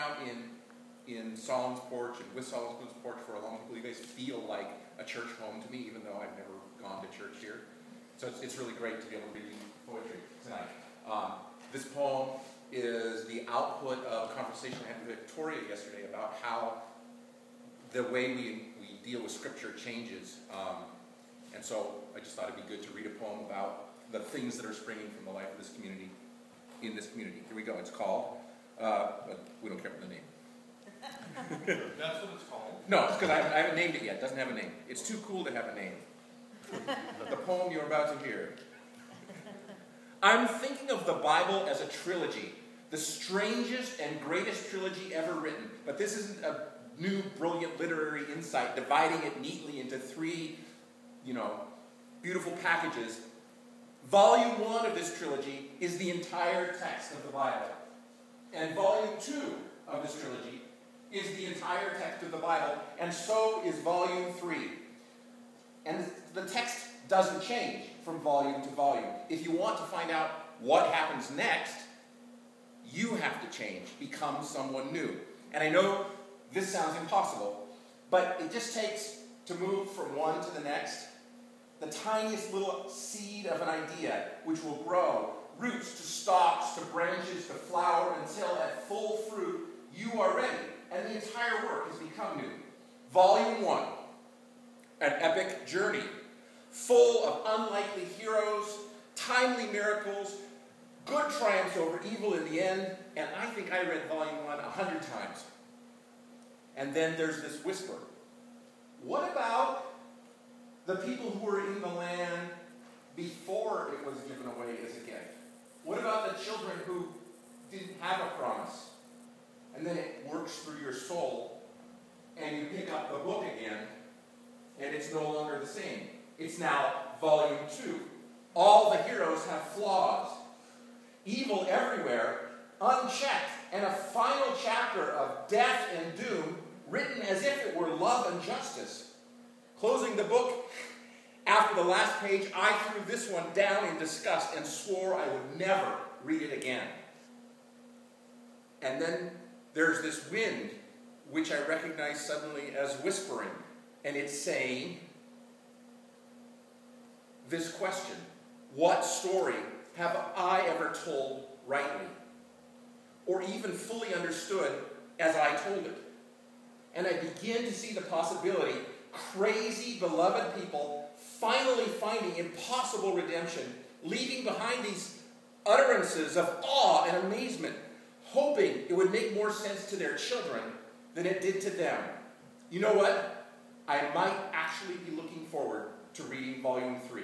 out in Solomon's porch and with Solomon's porch for a long time. You guys feel like a church home to me, even though I've never gone to church here. So it's really great to be able to read poetry tonight. This poem is the output of a conversation I had with Victoria yesterday about how the way we deal with Scripture changes. And so I just thought it'd be good to read a poem about the things that are springing from the life of this community, in this community. Here we go. It's called, but we don't care about the name. That's what it's called? No, it's because I haven't named it yet. It doesn't have a name. It's too cool to have a name. The poem you're about to hear. I'm thinking of the Bible as a trilogy, the strangest and greatest trilogy ever written. But this isn't a new, brilliant literary insight, dividing it neatly into three, beautiful packages. Volume 1 of this trilogy is the entire text of the Bible. And Volume 2 of this trilogy is the entire text of the Bible, and so is Volume 3. And the text doesn't change from volume to volume. If you want to find out what happens next, you have to change, become someone new. And I know this sounds impossible, but it just takes to move from one to the next, the tiniest little seed of an idea, which will grow, roots to stalks, to branches, to flower, until at full fruit you are ready, and the entire work has become new. Volume 1, an epic journey, full of unlikely heroes, timely miracles, good triumphs over evil in the end, and I think I read Volume 1 100 times. And then there's this whisper. What about the people who were in the land before it was given away as a gift? What about the children who didn't have a promise? And then it works through your soul, and you pick up the book again, and it's no longer the same. It's now Volume 2. All the heroes have flaws. Evil everywhere, unchecked, and a final chapter of death and doom, written as if it were love and justice. Closing the book, after the last page, I threw this one down in disgust and swore I would never read it again. And then there's this wind, which I recognize suddenly as whispering, and it's saying this question: what story have I ever told rightly, or even fully understood as I told it? And I begin to see the possibility, crazy, beloved people finally finding impossible redemption, leaving behind these utterances of awe and amazement, hoping it would make more sense to their children than it did to them. You know what? I might actually be looking forward to reading Volume 3.